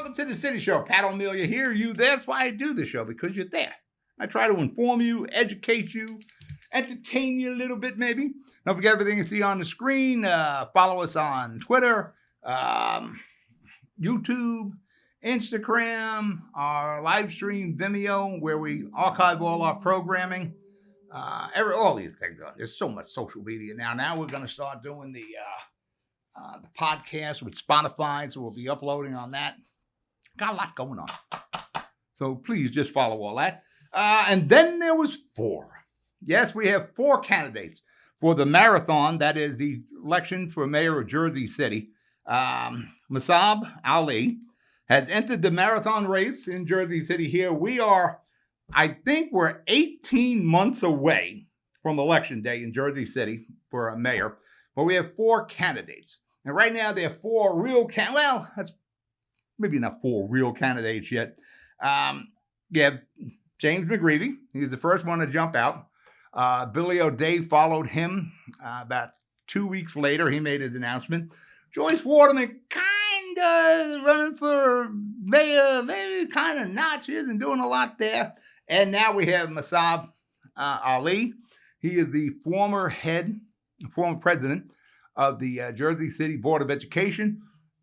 Welcome to the City Show. Pat O'Melia here. You there? That's why I do the show, because you're there. I try to inform you, educate you, entertain you a little bit maybe. Don't forget everything you see on the screen. Follow us on Twitter, YouTube, Instagram, our live stream Vimeo, where we archive all our programming. All these things. There's so much social media now. Now we're going to start doing the podcast with Spotify, so we'll be uploading on that. Got a lot going on. So please just follow all that. And then there was 4. Yes, we have 4 candidates for the marathon. That is the election for mayor of Jersey City. Masab Ali has entered the marathon race in Jersey City here. I think we're 18 months away from Election Day in Jersey City for a mayor. But we have 4 candidates. And right now there are 4 real that's maybe not 4 real candidates yet. James McGreevy. He's the first one to jump out. Billy O'Day followed him. About 2 weeks later, he made his announcement. Joyce Waterman kind of running for mayor, maybe kind of not. She isn't doing a lot there. And now we have Masab Ali. He is the former president of the Jersey City Board of Education.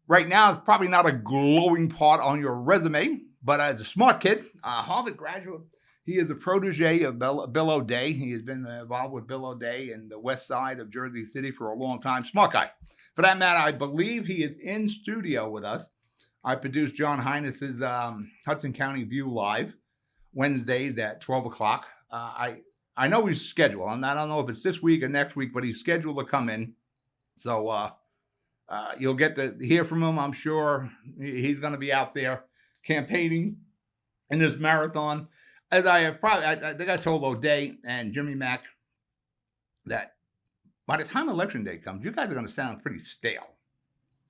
Right now, it's probably not a glowing part on your resume, but as a smart kid, a Harvard graduate, he is a protege of Bill O'Day. He has been involved with Bill O'Day in the west side of Jersey City for a long time. Smart guy. For that matter, I believe he is in studio with us. I produced John Highness's Hudson County View Live Wednesdays at 12 o'clock. I know he's scheduled. I don't know if it's this week or next week, but he's scheduled to come in. So you'll get to hear from him, I'm sure. He's going to be out there campaigning in this marathon. As I think I told O'Day and Jimmy Mack that by the time Election Day comes, you guys are going to sound pretty stale.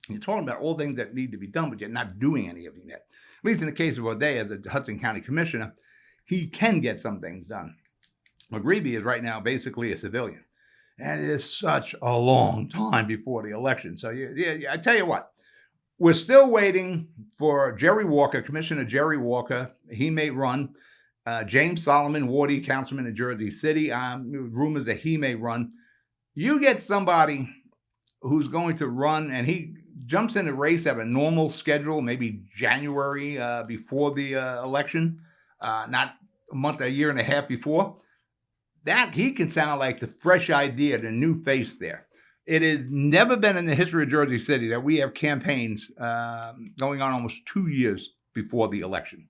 You're talking about all things that need to be done, but you're not doing any of them yet. At least in the case of O'Day as a Hudson County Commissioner, he can get some things done. McGreevy is right now basically a civilian. And it is such a long time before the election. So, I tell you what, we're still waiting for Jerry Walker, Commissioner Jerry Walker. He may run. James Solomon, Wardy, councilman in Jersey City. Rumors that he may run. You get somebody who's going to run, and he jumps in the race at a normal schedule, maybe January before the election, not a year and a half before. That he can sound like the fresh idea, the new face there. It has never been in the history of Jersey City that we have campaigns going on almost 2 years before the election.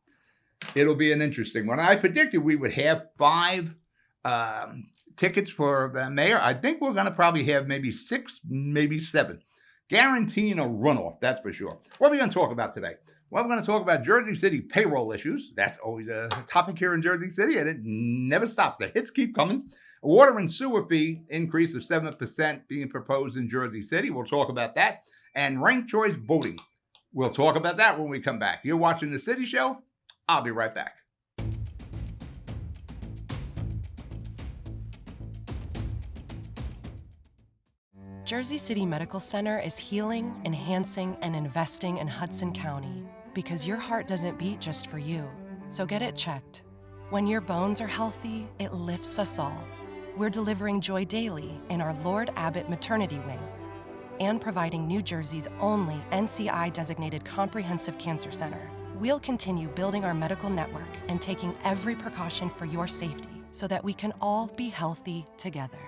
It'll be an interesting one. I predicted we would have 5 tickets for the mayor. I think we're going to probably have maybe 6, maybe 7. Guaranteeing a runoff, that's for sure. What are we going to talk about today? Well, we're going to talk about Jersey City payroll issues. That's always a topic here in Jersey City, and it never stops. The hits keep coming. A water and sewer fee increase of 7% being proposed in Jersey City. We'll talk about that. And ranked choice voting. We'll talk about that when we come back. You're watching The City Show. I'll be right back. Jersey City Medical Center is healing, enhancing, and investing in Hudson County because your heart doesn't beat just for you. So get it checked. When your bones are healthy, it lifts us all. We're delivering joy daily in our Lord Abbott Maternity Wing and providing New Jersey's only NCI-designated comprehensive cancer center. We'll continue building our medical network and taking every precaution for your safety so that we can all be healthy together.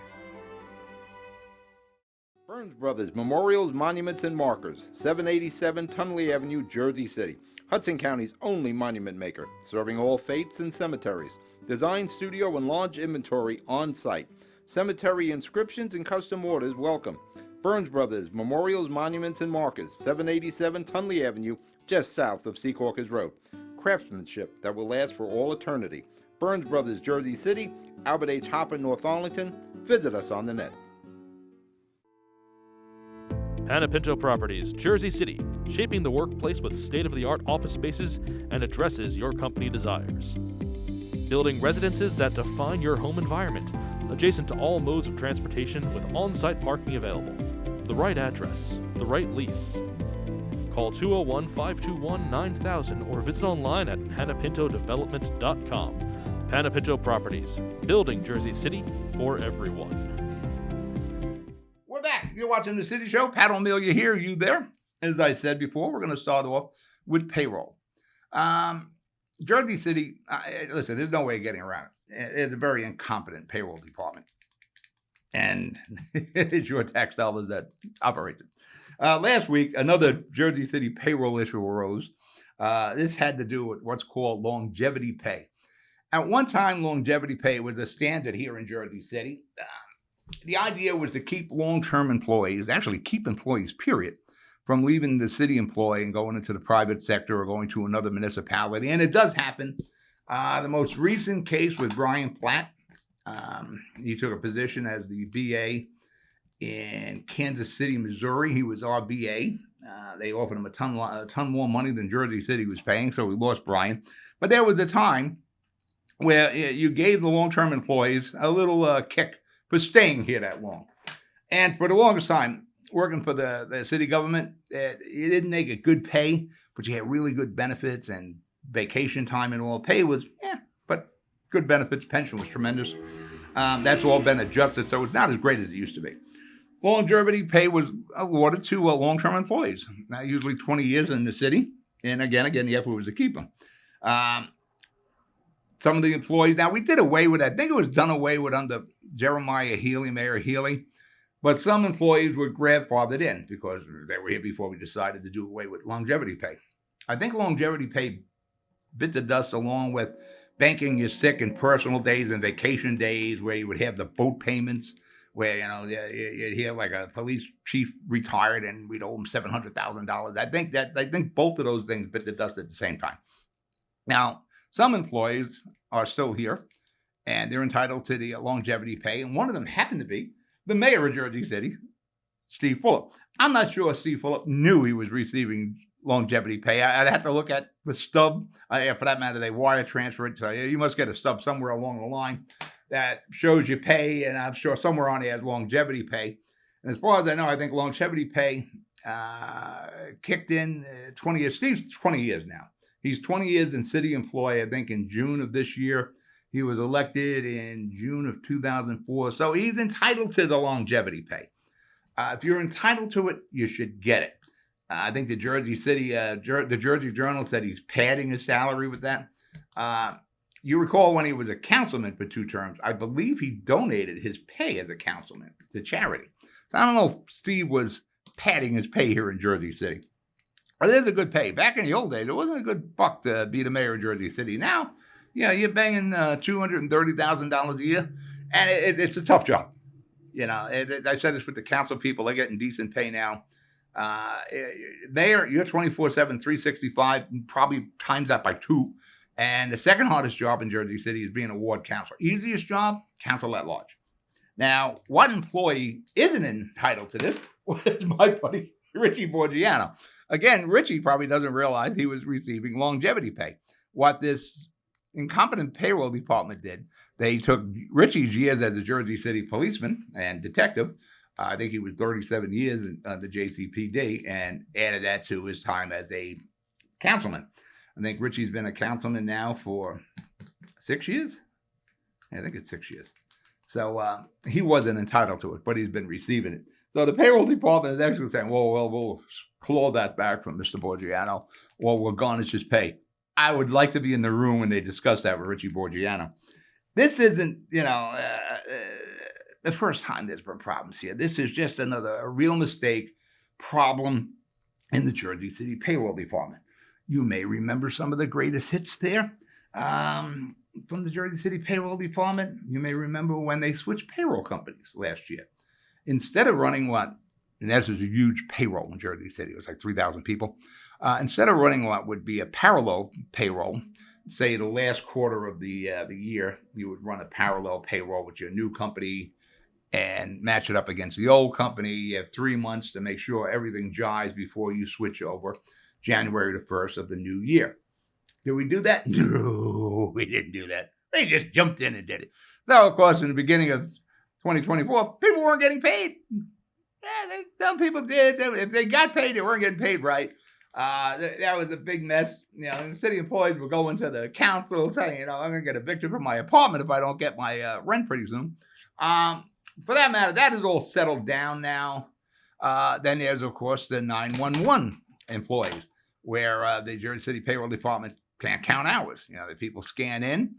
Burns Brothers Memorials, Monuments, and Markers, 787 Tunley Avenue, Jersey City. Hudson County's only monument maker, serving all faiths and cemeteries. Design, studio, and large inventory on site. Cemetery inscriptions and custom orders welcome. Burns Brothers Memorials, Monuments, and Markers, 787 Tunley Avenue, just south of Secaucus Road. Craftsmanship that will last for all eternity. Burns Brothers, Jersey City, Albert H. Hopper, North Arlington. Visit us on the net. Panepinto Properties, Jersey City, shaping the workplace with state-of-the-art office spaces and addresses your company desires. Building residences that define your home environment, adjacent to all modes of transportation with on-site parking available. The right address, the right lease. Call 201-521-9000 or visit online at panapintodevelopment.com. Panapinto Properties, building Jersey City for everyone. We're back. You're watching The City Show. Pat O'Melia here, you there. As I said before, we're going to start off with payroll. Jersey City, listen, there's no way of getting around it. It's a very incompetent payroll department. And it's your tax dollars that operate it. Last week, another Jersey City payroll issue arose. This had to do with what's called longevity pay. At one time, longevity pay was a standard here in Jersey City. The idea was to keep long-term employees, actually keep employees, period, from leaving the city employ and going into the private sector or going to another municipality. And it does happen. The most recent case was Brian Platt. He took a position as the BA in Kansas City, Missouri. He was our BA. They offered him a ton more money than Jersey City was paying, so we lost Brian. But there was a time where you gave the long-term employees a little kick for staying here that long. And for the longest time, working for the city government, you didn't make a good pay, but you had really good benefits and vacation time and all. Pay was, but good benefits. Pension was tremendous. That's all been adjusted, so it's not as great as it used to be. Longevity pay was awarded to long-term employees, usually 20 years in the city. And again, the effort was to keep them. Some of the employees, now we did away with that. I think it was done away with under Jeremiah Healy, Mayor Healy. But some employees were grandfathered in because they were here before we decided to do away with longevity pay. I think longevity pay bit the dust along with banking your sick and personal days and vacation days, where you would have the boat payments, where you'd hear like a police chief retired and we'd owe him $700,000. I think both of those things bit the dust at the same time. Now, some employees are still here and they're entitled to the longevity pay, and one of them happened to be the mayor of Jersey City, Steve Fulop. I'm not sure Steve Fulop knew he was receiving longevity pay. I'd have to look at the stub. For that matter, they wire transfer it. So you must get a stub somewhere along the line that shows you pay, and I'm sure somewhere on there has longevity pay. And as far as I know, I think longevity pay kicked in 20 years. Steve's 20 years now. He's 20 years in city employee, I think in June of this year. He was elected in June of 2004. So he's entitled to the longevity pay. If you're entitled to it, you should get it. I think the Jersey City, the Jersey Journal said he's padding his salary with that. You recall when he was a councilman for 2 terms, I believe he donated his pay as a councilman to charity. So I don't know if Steve was padding his pay here in Jersey City. But it is a good pay. Back in the old days, it wasn't a good buck to be the mayor of Jersey City. Now, you're banging $230,000 a year, and it's a tough job. I said this with the council people; they're getting decent pay now. Mayor, you're 24/7, 365, probably times that by 2. And the second hardest job in Jersey City is being a ward councilor. Easiest job, council at large. Now, what employee isn't entitled to this was my buddy Richie Borgiano. Again, Richie probably doesn't realize he was receiving longevity pay. What this incompetent payroll department did, they took Richie's years as a Jersey City policeman and detective. I think he was 37 years in the JCPD, and added that to his time as a councilman. I think Richie's been a councilman now for 6 years. I think it's 6 years. So he wasn't entitled to it, but he's been receiving it. So the payroll department is actually saying, well, we'll claw that back from Mr. Borgiano, or we'll garnish his pay. I would like to be in the room when they discuss that with Richie Borgiano. This isn't, the first time there's been problems here. This is just a real mistake problem in the Jersey City payroll department. You may remember some of the greatest hits there from the Jersey City payroll department. You may remember when they switched payroll companies last year. Instead of running and this was a huge payroll in Jersey City, it was like 3,000 people. Instead of running what would be a parallel payroll, say the last quarter of the year, you would run a parallel payroll with your new company and match it up against the old company. You have 3 months to make sure everything jives before you switch over January the 1st of the new year. Did we do that? No, we didn't do that. They just jumped in and did it. So, of course, in the beginning of 2024, people weren't getting paid. Yeah, some people did. If they got paid, they weren't getting paid right. That was a big mess. The city employees were going to the council saying, I'm going to get evicted from my apartment if I don't get my rent pretty soon. For that matter, that is all settled down now. Then there's, of course, the 911 employees, where the Jersey City Payroll Department can't count hours. The people scan in.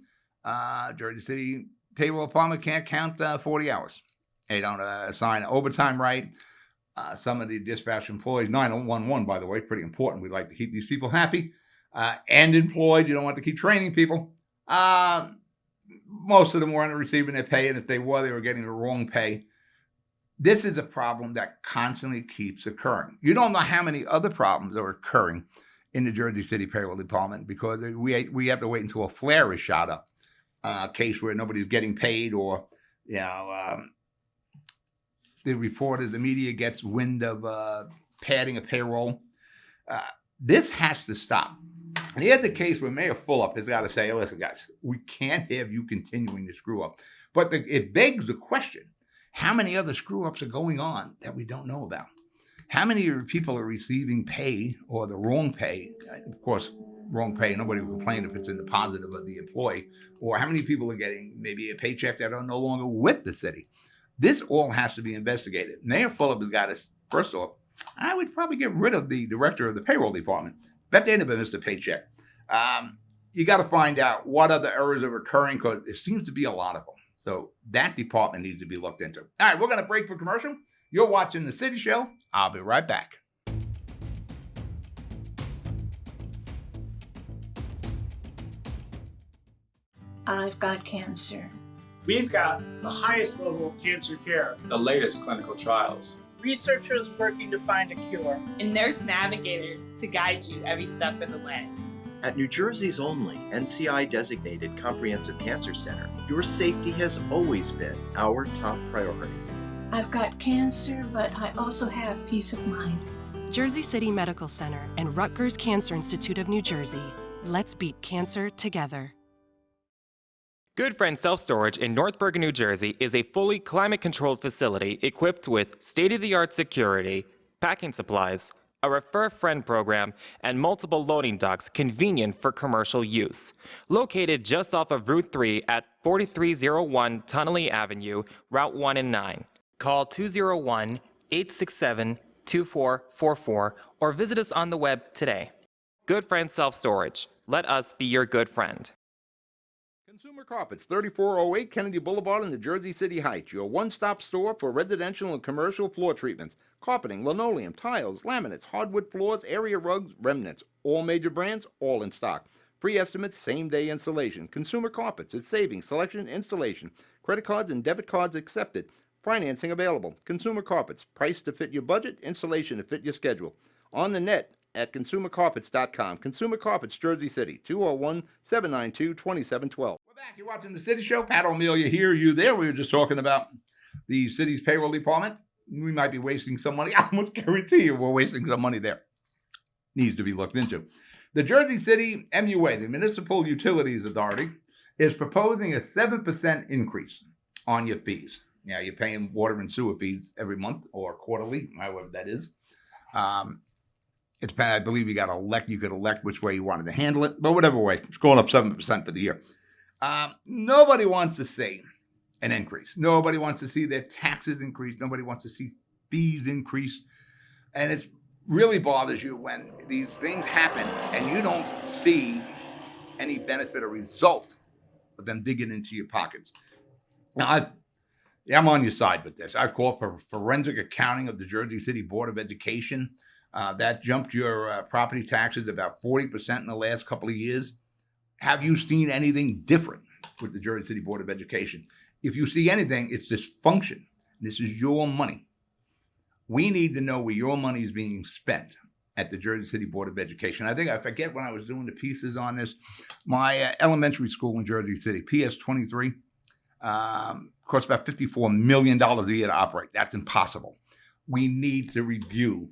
Jersey City Payroll Department can't count 40 hours. They don't assign overtime right. Some of the dispatch employees, 911, by the way, pretty important. We like to keep these people happy and employed. You don't want to keep training people. Most of them weren't receiving their pay, and if they were getting the wrong pay. This is a problem that constantly keeps occurring. You don't know how many other problems are occurring in the Jersey City Payroll Department because we have to wait until a flare is shot up, a case where nobody's getting paid, or the reporters, the media gets wind of padding a payroll. This has to stop. And here's the case where Mayor Fulop has got to say, listen, guys, we can't have you continuing to screw up. But it begs the question, how many other screw-ups are going on that we don't know about? How many people are receiving pay or the wrong pay? Of course, wrong pay, nobody will complain if it's in the positive of the employee. Or how many people are getting maybe a paycheck that are no longer with the city? This all has to be investigated. Mayor Fulop has got to, first off, I would probably get rid of the director of the payroll department. Bet they never missed a paycheck. You got to find out what other errors are occurring, because there seems to be a lot of them. So that department needs to be looked into. All right, we're going to break for commercial. You're watching The City Show. I'll be right back. I've got cancer. We've got the highest level of cancer care, the latest clinical trials, researchers working to find a cure, and nurse navigators to guide you every step of the way. At New Jersey's only NCI-designated Comprehensive Cancer Center, your safety has always been our top priority. I've got cancer, but I also have peace of mind. Jersey City Medical Center and Rutgers Cancer Institute of New Jersey. Let's beat cancer together. Good Friend Self-Storage in North Bergen, New Jersey is a fully climate-controlled facility equipped with state-of-the-art security, packing supplies, a Refer Friend program, and multiple loading docks convenient for commercial use. Located just off of Route 3 at 4301 Tunnelly Avenue, Route 1 and 9. Call 201-867-2444 or visit us on the web today. Good Friend Self-Storage. Let us be your good friend. Consumer Carpets, 3408 Kennedy Boulevard in the Jersey City Heights, your one-stop store for residential and commercial floor treatments, carpeting, linoleum, tiles, laminates, hardwood floors, area rugs, remnants, all major brands, all in stock. Free estimates, same-day installation. Consumer Carpets, it's savings, selection, installation. Credit cards and debit cards accepted. Financing available. Consumer Carpets, price to fit your budget, installation to fit your schedule. On the net at consumercarpets.com. Consumer Carpets, Jersey City, 201-792-2712. We're back. You're watching The City Show. Pat O'Melia here, you there. We were just talking about the city's payroll department. We might be wasting some money. I almost guarantee you we're wasting some money there. Needs to be looked into. The Jersey City MUA, the Municipal Utilities Authority, is proposing a 7% increase on your fees. You're paying water and sewer fees every month or quarterly, however that is. It's I believe you could elect which way you wanted to handle it, but whatever way, it's going up 7% for the year. Nobody wants to see an increase. Nobody wants to see their taxes increase. Nobody wants to see fees increase. And it really bothers you when these things happen and you don't see any benefit or result of them digging into your pockets. Now, I'm on your side with this. I've called for forensic accounting of the Jersey City Board of Education. That jumped your property taxes about 40% in the last couple of years. Have you seen anything different with the Jersey City Board of Education? If you see anything, it's dysfunction. This is your money. We need to know where your money is being spent at the Jersey City Board of Education. I forget when I was doing the pieces on this. My elementary school in Jersey City, PS 23, costs about $54 million a year to operate. That's impossible. We need to review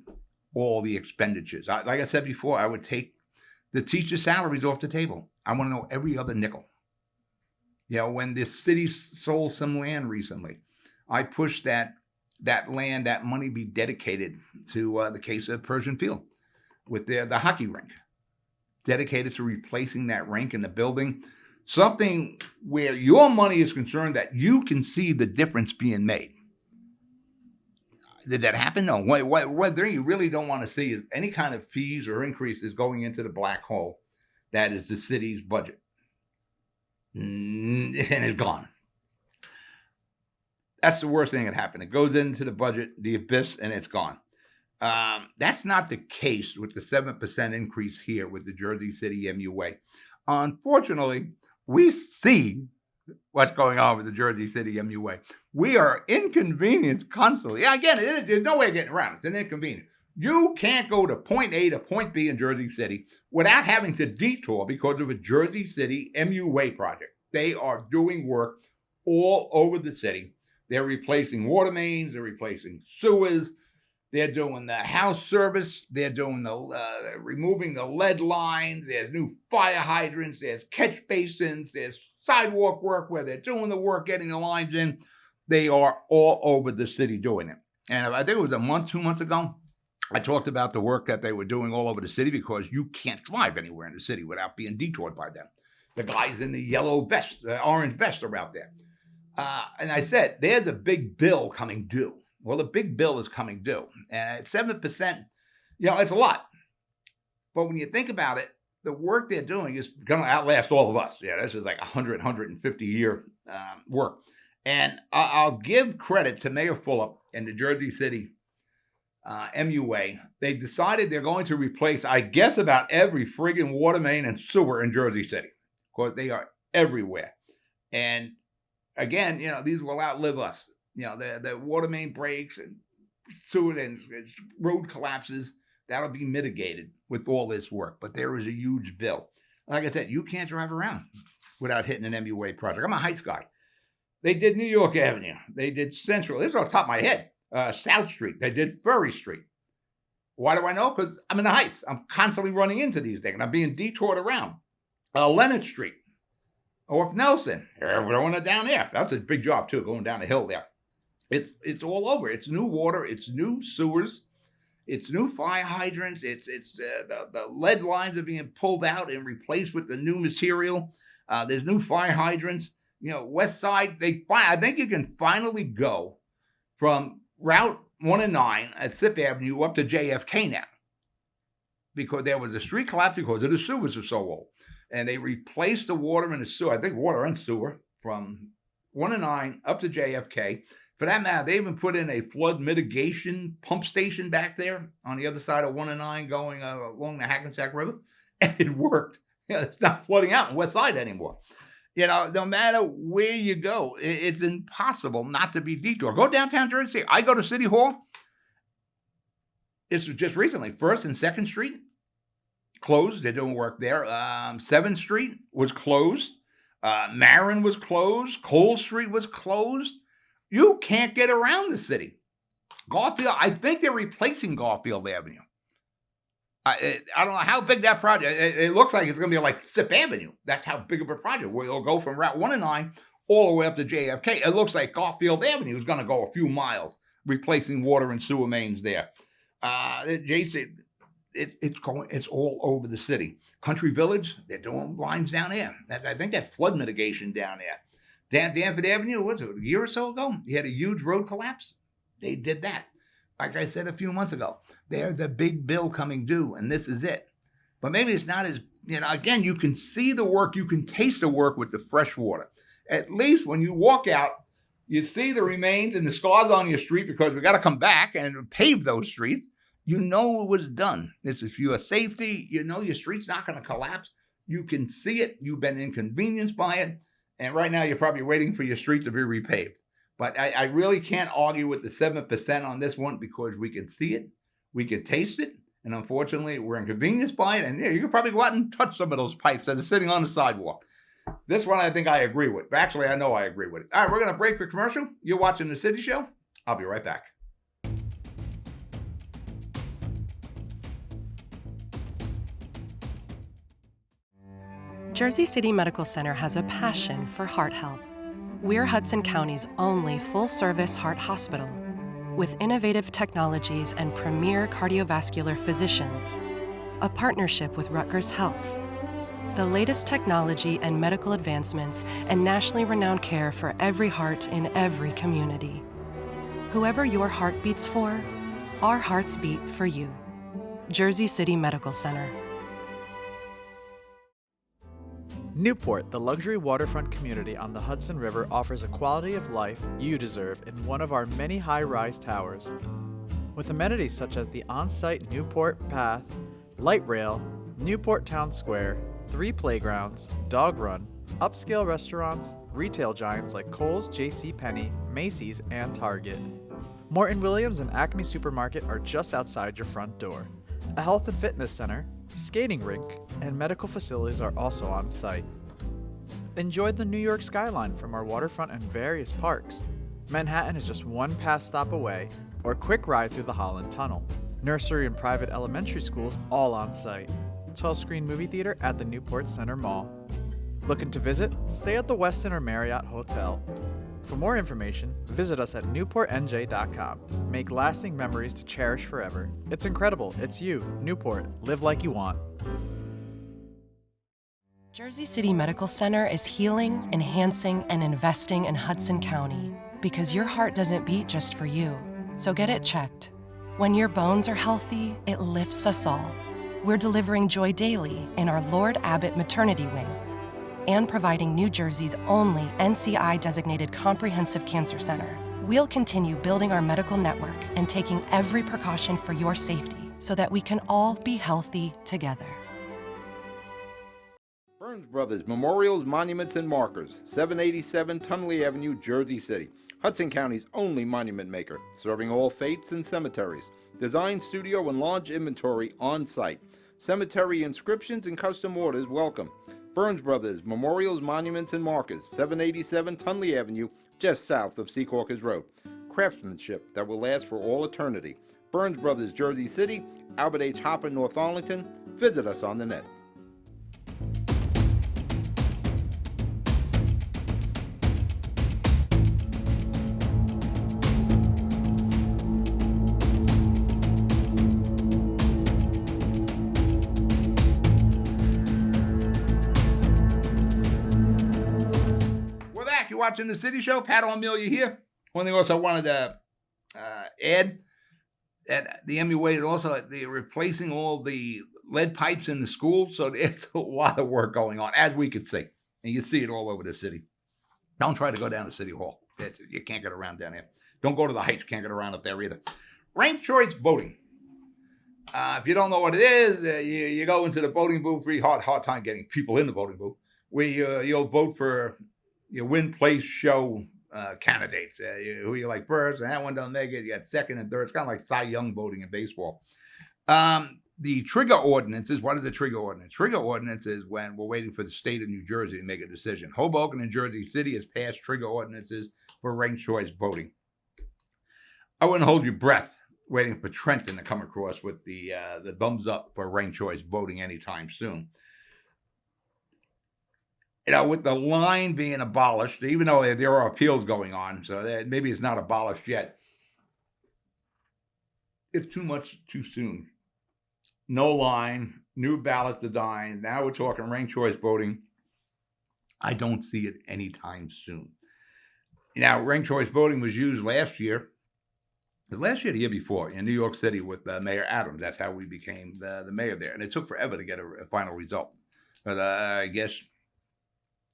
all the expenditures. Like I said before, I would take the teachers' salaries off the table. I want to know every other nickel. When the city sold some land recently, I pushed that land, that money be dedicated to the case of Persian Field. with the hockey rink, dedicated to replacing that rink in the building. Something where your money is concerned that you can see the difference being made. Did that happen? No. What you really don't want to see is any kind of fees or increases going into the black hole that is the city's budget. And it's gone. That's the worst thing that happened. It goes into the budget, the abyss, and it's gone. That's not the case with the 7% increase here with the Jersey City MUA. Unfortunately, we see what's going on with the Jersey City MUA. We are inconvenienced constantly. Yeah, again, there's no way of getting around it. It's an inconvenience. You can't go to point A to point B in Jersey City without having to detour because of a Jersey City MUA project. They are doing work all over the city. They're replacing water mains. They're replacing sewers. They're doing the house service. They're doing the removing the lead lines. There's new fire hydrants. There's catch basins. There's sidewalk work where they're doing the work, getting the lines in. They are all over the city doing it. And I think it was a month, 2 months ago, I talked about the work that they were doing all over the city because you can't drive anywhere in the city without being detoured by them. The guys in the yellow vest, the orange vest are out there. And I said, there's a big bill coming due. Well, the big bill is coming due. And at 7%, it's a lot. But when you think about it, the work they're doing is going to outlast all of us. Yeah, this is like 150-year work. And I'll give credit to Mayor Fulop and the Jersey City MUA. They decided they're going to replace, I guess, about every friggin' water main and sewer in Jersey City. Because they are everywhere. And again, these will outlive us. The water main breaks and sewer and road collapses, that'll be mitigated with all this work. But there is a huge bill. Like I said, you can't drive around without hitting an MUA project. I'm a Heights guy. They did New York Avenue. They did Central. This is off the top of my head. South Street. They did Ferry Street. Why do I know? Because I'm in the Heights. I'm constantly running into these things. I'm being detoured around. Leonard Street. Or Nelson. We're going down there. That's a big job, too, going down the hill there. It's all over. It's new water. It's new sewers. It's new fire hydrants. The lead lines are being pulled out and replaced with the new material. There's new fire hydrants. West Side, I think you can finally go from Route 1 and 9 at Sip Avenue up to JFK now. Because there was a street collapse because the sewers are so old. And they replaced the water in the sewer, I think water and sewer, from 1 and 9 up to JFK. For that matter, they even put in a flood mitigation pump station back there on the other side of 1 and 9 going along the Hackensack River. And it worked. It's not flooding out in West Side anymore. No matter where you go, it's impossible not to be detoured. Go downtown Jersey. I go to City Hall. It's just recently, 1st and 2nd Street closed. They're doing work there. 7th Street was closed. Marin was closed. Cole Street was closed. You can't get around the city. Garfield, I think they're replacing Garfield Avenue. I don't know how big that project, it looks like it's going to be like Sip Avenue. That's how big of a project, where it'll go from Route 1 and 9 all the way up to JFK. It looks like Garfield Avenue is going to go a few miles, replacing water and sewer mains there. Jason, it's all over the city. Country Village, they're doing lines down there. I think that's flood mitigation down there. Danford Avenue, was it a year or so ago? You had a huge road collapse. They did that. Like I said a few months ago, there's a big bill coming due, and this is it. But maybe it's not as, again, you can see the work, you can taste the work with the fresh water. At least when you walk out, you see the remains and the scars on your street because we got to come back and pave those streets. You know it was done. It's for your safety. Your street's not going to collapse. You can see it. You've been inconvenienced by it. And right now, you're probably waiting for your street to be repaved. But I really can't argue with the 7% on this one because we can see it, we can taste it, and unfortunately, we're inconvenienced by it. And you can probably go out and touch some of those pipes that are sitting on the sidewalk. This one, I think I agree with. Actually, I know I agree with it. All right, we're going to break for commercial. You're watching The City Show. I'll be right back. Jersey City Medical Center has a passion for heart health. We're Hudson County's only full-service heart hospital. With innovative technologies and premier cardiovascular physicians, a partnership with Rutgers Health. The latest technology and medical advancements and nationally renowned care for every heart in every community. Whoever your heart beats for, our hearts beat for you. Jersey City Medical Center. Newport, the luxury waterfront community on the Hudson River, offers a quality of life you deserve in one of our many high-rise towers. With amenities such as the on-site Newport Path, light rail, Newport Town Square, 3 playgrounds, dog run, upscale restaurants, retail giants like Kohl's, JCPenney, Macy's, and Target. Morton Williams and Acme Supermarket are just outside your front door. A health and fitness center, skating rink, and medical facilities are also on site. Enjoy the New York skyline from our waterfront and various parks. Manhattan is just one pass stop away, or a quick ride through the Holland Tunnel. Nursery and private elementary schools all on site. 12-screen movie theater at the Newport Center Mall. Looking to visit? Stay at the Westin or Marriott Hotel. For more information, visit us at newportnj.com. Make lasting memories to cherish forever. It's incredible. It's you, Newport. Live like you want. Jersey City Medical Center is healing, enhancing, and investing in Hudson County because your heart doesn't beat just for you. So get it checked. When your bones are healthy, it lifts us all. We're delivering joy daily in our Lord Abbott Maternity Wing and providing New Jersey's only NCI-designated comprehensive cancer center. We'll continue building our medical network and taking every precaution for your safety so that we can all be healthy together. Burns Brothers Memorials, Monuments, and Markers, 787 Tunley Avenue, Jersey City. Hudson County's only monument maker, serving all faiths and cemeteries. Design, studio, and large inventory on site. Cemetery inscriptions and custom orders welcome. Burns Brothers Memorials, Monuments, and Markers, 787 Tunley Avenue, just south of Secaucus Road. Craftsmanship that will last for all eternity. Burns Brothers, Jersey City, Albert H. Hopper, North Arlington. Visit us on the net. Watching the City Show. Pat O'Melia here. One thing also I wanted to add that the MUA is also they're replacing all the lead pipes in the schools, so there's a lot of work going on, as we could see. And you see it all over the city. Don't try to go down to City Hall. You can't get around down there. Don't go to the Heights. Can't get around up there either. Ranked choice voting. If you don't know what it is, you go into the voting booth. Really hard time getting people in the voting booth. You'll vote for your win, place, show candidates. Who you like first, and that one doesn't make it. You got second and third. It's kind of like Cy Young voting in baseball. The trigger ordinances. What is the trigger ordinance? Trigger ordinance is when we're waiting for the state of New Jersey to make a decision. Hoboken and Jersey City has passed trigger ordinances for ranked choice voting. I wouldn't hold your breath waiting for Trenton to come across with the thumbs up for ranked choice voting anytime soon. You know, with the line being abolished, even though there are appeals going on, so maybe it's not abolished yet, it's too much too soon. No line, new ballot design. Now we're talking ranked choice voting. I don't see it anytime soon. Now, ranked choice voting was used last year, the year before, in New York City with Mayor Adams. That's how we became the mayor there. And it took forever to get a final result. But I guess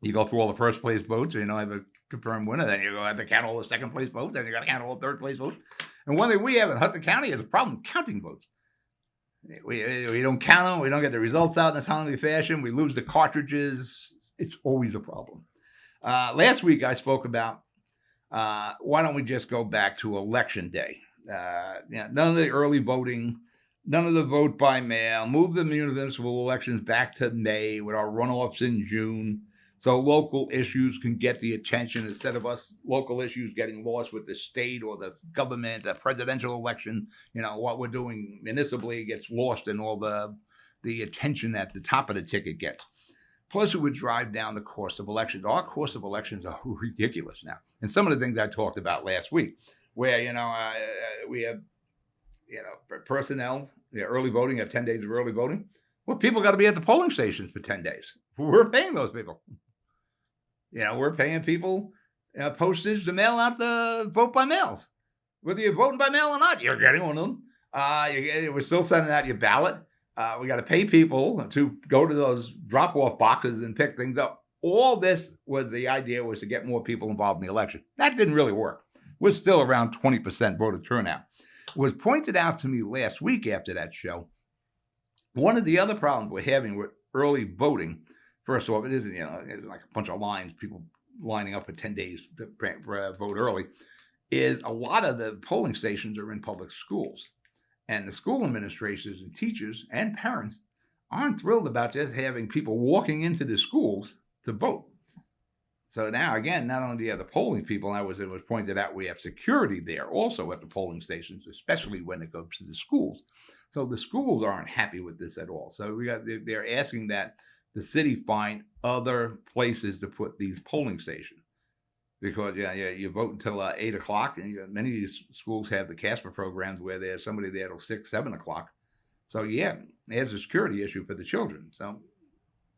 you go through all the first place votes, and you don't have a confirmed winner. Then you go have to count all the second place votes. Then you got to count all the third place votes. And one thing we have in Hudson County is a problem counting votes. We don't count them. We don't get the results out in a timely fashion. We lose the cartridges. It's always a problem. Last week I spoke about why don't we just go back to election day? None of the early voting, none of the vote by mail. Move the municipal elections back to May with our runoffs in June. So local issues can get the attention instead of us local issues getting lost with the state or the government, the presidential election. You know, what we're doing municipally gets lost in all the attention that the top of the ticket gets. Plus, it would drive down the cost of elections. Our cost of elections are ridiculous now. And some of the things I talked about last week, where, we have for personnel, early voting, 10 days of early voting. Well, people got to be at the polling stations for 10 days. We're paying those people. We're paying people postage to mail out the vote by mails. Whether you're voting by mail or not, you're getting one of them. We're still sending out your ballot. We got to pay people to go to those drop-off boxes and pick things up. All this was the idea was to get more people involved in the election. That didn't really work. We're still around 20% voter turnout. It was pointed out to me last week after that show. One of the other problems we're having with early voting, first off, it isn't, it's like a bunch of lines, people lining up for 10 days to vote early, is a lot of the polling stations are in public schools. And the school administrators and teachers and parents aren't thrilled about just having people walking into the schools to vote. So now, again, not only do you have the polling people, it was pointed out we have security there also at the polling stations, especially when it goes to the schools. So the schools aren't happy with this at all. So they're asking that the city find other places to put these polling stations. Because you vote until 8 o'clock, and many of these schools have the CASPER programs where there's somebody there till 6, 7 o'clock. So there's a security issue for the children. So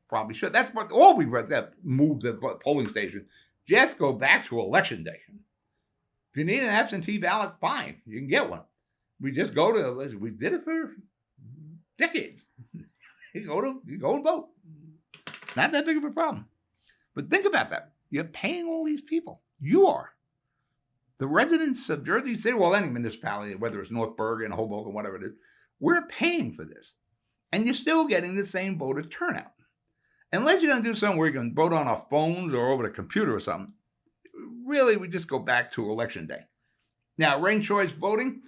probably should. That's what all we read that move the polling station. Just go back to election day. If you need an absentee ballot, fine, you can get one. We just go to. We did it for decades. You go and vote. Not that big of a problem. But think about that. You're paying all these people. You are. The residents of Jersey City, well, any municipality, whether it's North Bergen, Hoboken, whatever it is, we're paying for this. And you're still getting the same voter turnout. Unless you're going to do something where you can vote on our phones or over the computer or something, really, we just go back to election day. Now, ranked choice voting,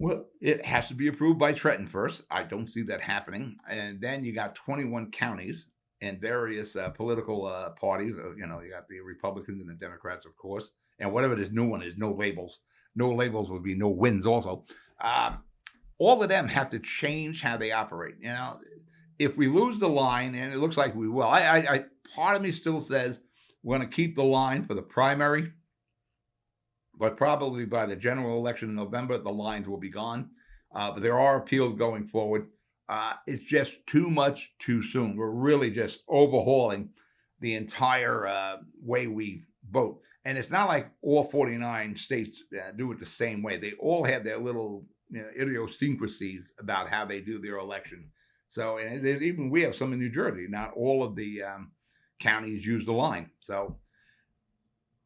well, it has to be approved by Trenton first. I don't see that happening. And then you got 21 counties and various political parties. You got the Republicans and the Democrats, of course. And whatever this new one is, no labels. No labels would be no wins also. All of them have to change how they operate. If we lose the line, and it looks like we will, I part of me still says we're going to keep the line for the primary, but probably by the general election in November, the lines will be gone. But there are appeals going forward. It's just too much too soon. We're really just overhauling the entire way we vote. And it's not like all 49 states do it the same way. They all have their little idiosyncrasies about how they do their election. So, and even we have some in New Jersey. Not all of the counties use the line. So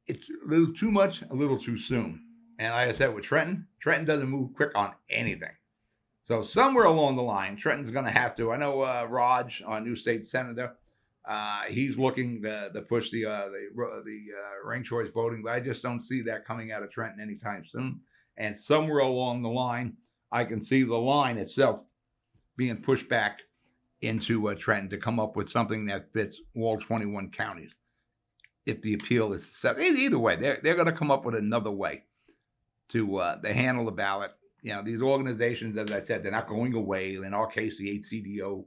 it's a little too much, a little too soon. And like I said, with Trenton doesn't move quick on anything. So somewhere along the line, Trenton's going to have to. I know Raj, our new state senator, he's looking to push the ranked choice voting, but I just don't see that coming out of Trenton anytime soon. And somewhere along the line, I can see the line itself being pushed back into Trenton to come up with something that fits all 21 counties. If the appeal is successful, either way, they're going to come up with another way to handle the ballot. These organizations, as I said, they're not going away. In our case, the HCDO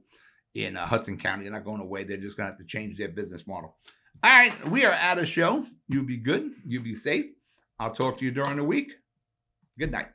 in Hudson County, they're not going away. They're just going to have to change their business model. All right, we are out of show. You be good. You be safe. I'll talk to you during the week. Good night.